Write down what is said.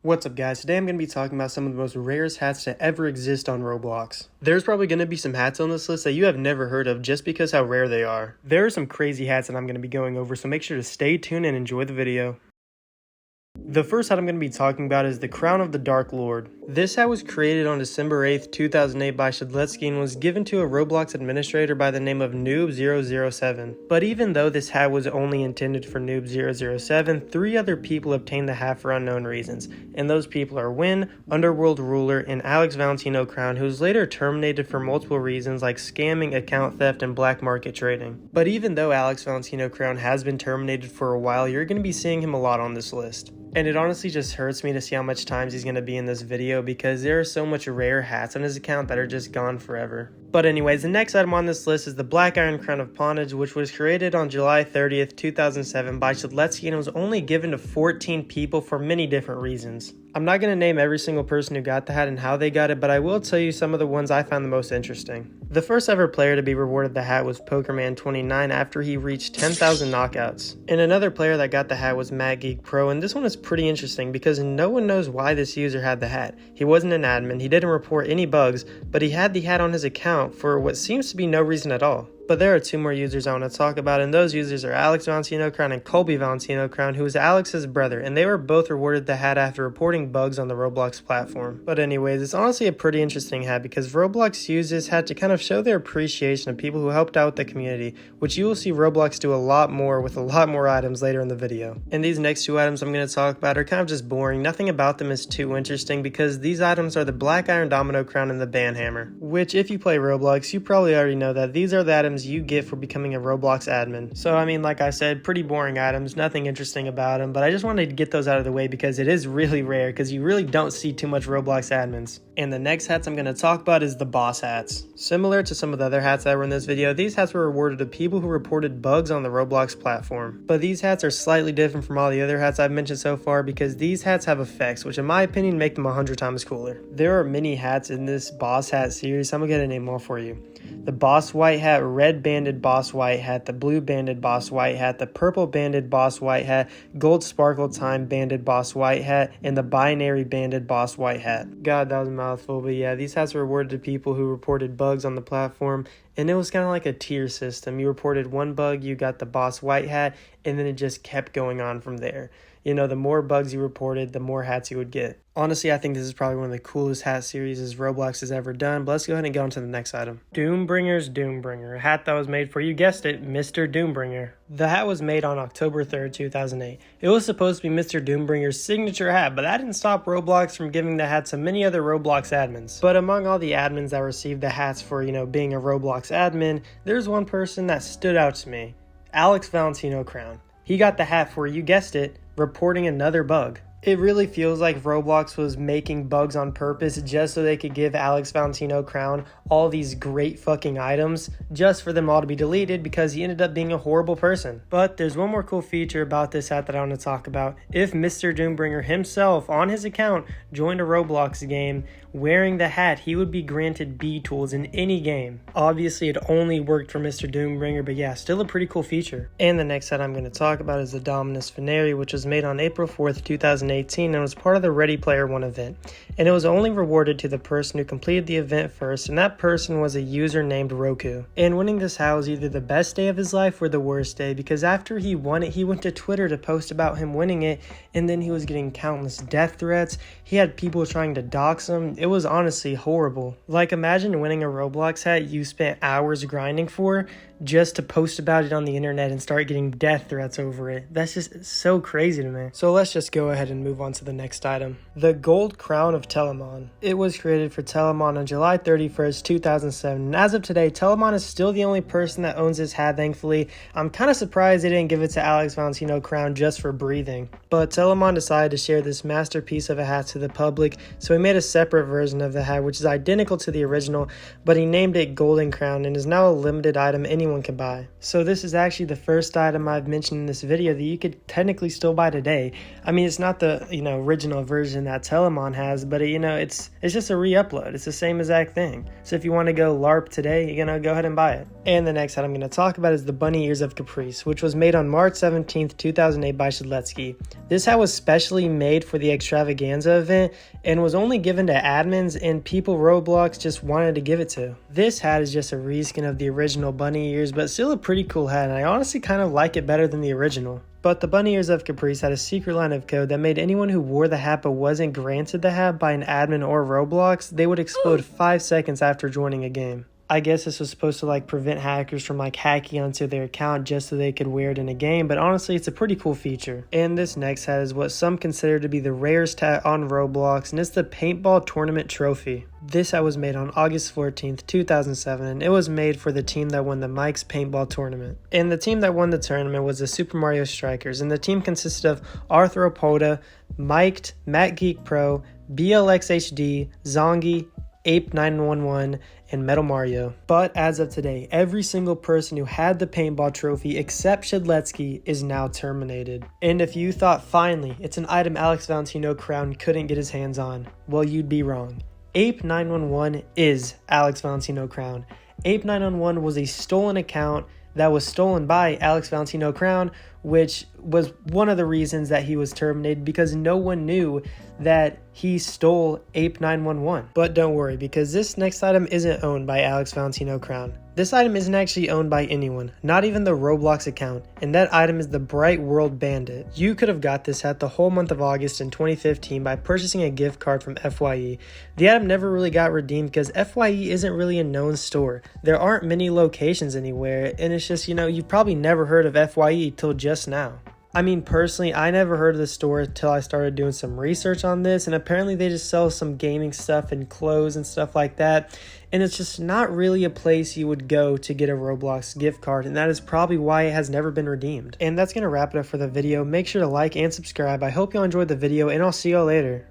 What's up guys, today I'm going to be talking about some of the most rarest hats to ever exist on Roblox. There's probably going to be some hats on this list that you have never heard of just because how rare they are. There are some crazy hats that I'm going to be going over, so make sure to stay tuned and enjoy the video. The first hat I'm going to be talking about is the Crown of the Dark Lord. This hat was created on December 8th, 2008 by Shadletsky and was given to a Roblox administrator by the name of Noob007. But even though this hat was only intended for Noob007, 3 other people obtained the hat for unknown reasons, and those people are Win, Underworld Ruler, and Alex Valentino Crown, who was later terminated for multiple reasons like scamming, account theft, and black market trading. But even though Alex Valentino Crown has been terminated for a while, you're going to be seeing him a lot on this list. And it honestly just hurts me to see how much times he's going to be in this video because there are so much rare hats on his account that are just gone forever. But anyways, the next item on this list is the Black Iron Crown of Pawnage, which was created on July 30th, 2007 by Shadletsky and was only given to 14 people for many different reasons. I'm not going to name every single person who got the hat and how they got it, but I will tell you some of the ones I found the most interesting. The first ever player to be rewarded the hat was Pokerman29 after he reached 10,000 knockouts. And another player that got the hat was MattGeekPro, and this one is pretty interesting because no one knows why this user had the hat. He wasn't an admin, he didn't report any bugs, but he had the hat on his account for what seems to be no reason at all. But there are 2 more users I want to talk about, and those users are Alex Valentino Crown and Colby Valentino Crown, who is Alex's brother, and they were both rewarded the hat after reporting bugs on the Roblox platform. But anyways, it's honestly a pretty interesting hat because Roblox used this hat to kind of show their appreciation of people who helped out with the community, which you will see Roblox do a lot more with a lot more items later in the video. And these next 2 items I'm going to talk about are kind of just boring. Nothing about them is too interesting because these items are the Black Iron Domino Crown and the Band Hammer, which if you play Roblox, you probably already know that these are the items you get for becoming a Roblox admin. So I mean, like I said, pretty boring items, nothing interesting about them, but I just wanted to get those out of the way because it is really rare because you really don't see too much Roblox admins. And the next hats I'm going to talk about is the boss hats. Similar to some of the other hats that were in this video, these hats were awarded to people who reported bugs on the Roblox platform. But these hats are slightly different from all the other hats I've mentioned so far because these hats have effects, which in my opinion make them 100 times cooler. There are many hats in this boss hat series, so I'm going to get a name more for you. The Boss White Hat, Red Banded Boss White Hat, the Blue Banded Boss White Hat, the Purple Banded Boss White Hat, Gold Sparkle Time Banded Boss White Hat, and the Binary Banded Boss White Hat. God, that was a mouthful, but yeah, these hats were awarded to people who reported bugs on the platform, and it was kind of like a tier system. You reported one bug, you got the Boss White Hat, and then it just kept going on from there. You know, the more bugs you reported, the more hats you would get. Honestly, I think this is probably one of the coolest hat series Roblox has ever done, but let's go ahead and go on to the next item. Doombringer's Doombringer, a hat that was made for, you guessed it, Mr. Doombringer. The hat was made on October 3rd, 2008. It was supposed to be Mr. Doombringer's signature hat, but that didn't stop Roblox from giving the hat to many other Roblox admins. But among all the admins that received the hats for, being a Roblox admin, there's one person that stood out to me. Alex Valentino Crown. He got the hat for, you guessed it, reporting another bug. It really feels like Roblox was making bugs on purpose just so they could give Alex Valentino Crown all these great fucking items just for them all to be deleted because he ended up being a horrible person. But there's one more cool feature about this hat that I want to talk about. If Mr. Doombringer himself on his account joined a Roblox game wearing the hat, he would be granted B tools in any game. Obviously it only worked for Mr. Doombringer, but yeah, still a pretty cool feature. And the next hat I'm going to talk about is the Dominus Finary, which was made on April 4th, 2018 and was part of the Ready Player One event. And it was only rewarded to the person who completed the event first, and that person was a user named Roku. And winning this hat was either the best day of his life or the worst day, because after he won it, he went to Twitter to post about him winning it, and then he was getting countless death threats. He had people trying to dox him. It was honestly horrible. Like, imagine winning a Roblox hat you spent hours grinding for just to post about it on the internet and start getting death threats over it. That's just so crazy to me. So let's just go ahead and move on to the next item. The Gold Crown of Telamon. It was created for Telamon on July 31st, 2007, and as of today, Telamon is still the only person that owns this hat, thankfully. I'm kind of surprised they didn't give it to Alex Valentino Crown just for breathing. But Telamon decided to share this masterpiece of a hat to the public, so he made a separate version of the hat which is identical to the original, but he named it Golden Crown and is now a limited item anyone anyone can buy. So this is actually the first item I've mentioned in this video that you could technically still buy today. I mean, it's not the, original version that Telamon has, but it's just a re-upload. It's the same exact thing. So if you want to go LARP today, go ahead and buy it. And the next item I'm going to talk about is the bunny ears of Caprice, which was made on March 17th, 2008 by Shadletsky. This hat was specially made for the extravaganza event and was only given to admins and people Roblox just wanted to give it to. This hat is just a reskin of the original bunny ears, but still a pretty cool hat, and I honestly kind of like it better than the original. But the bunny ears of Caprice had a secret line of code that made anyone who wore the hat but wasn't granted the hat by an admin or Roblox, they would explode 5 seconds after joining a game. I guess this was supposed to prevent hackers from hacking onto their account just so they could wear it in a game, but honestly it's a pretty cool feature. And this next hat is what some consider to be the rarest hat on Roblox, and it's the Paintball Tournament Trophy. This hat was made on August 14th, 2007, and it was made for the team that won the Mike's Paintball Tournament. And the team that won the tournament was the Super Mario Strikers, and the team consisted of Arthropoda, Mike, Matt Geek Pro, BLXHD, Zongi, Ape911, and Metal Mario. But as of today, every single person who had the paintball trophy except Shadletsky is now terminated. And if you thought finally it's an item Alex Valentino Crown couldn't get his hands on, well, you'd be wrong. Ape911 is Alex Valentino Crown. Ape911 was a stolen account that was stolen by Alex Valentino Crown, which was one of the reasons that he was terminated, because no one knew that he stole Ape911. But don't worry, because this next item isn't owned by Alex Valentino Crown. This item isn't actually owned by anyone, not even the Roblox account, and that item is the Bright World Bandit. You could have got this hat the whole month of August in 2015 by purchasing a gift card from FYE. The item never really got redeemed because FYE isn't really a known store. There aren't many locations anywhere, and it's just, you've probably never heard of FYE till just now. I mean, personally, I never heard of the store until I started doing some research on this, and apparently they just sell some gaming stuff and clothes and stuff like that, and it's just not really a place you would go to get a Roblox gift card, and that is probably why it has never been redeemed. And that's going to wrap it up for the video. Make sure to like and subscribe. I hope you all enjoyed the video, and I'll see y'all later.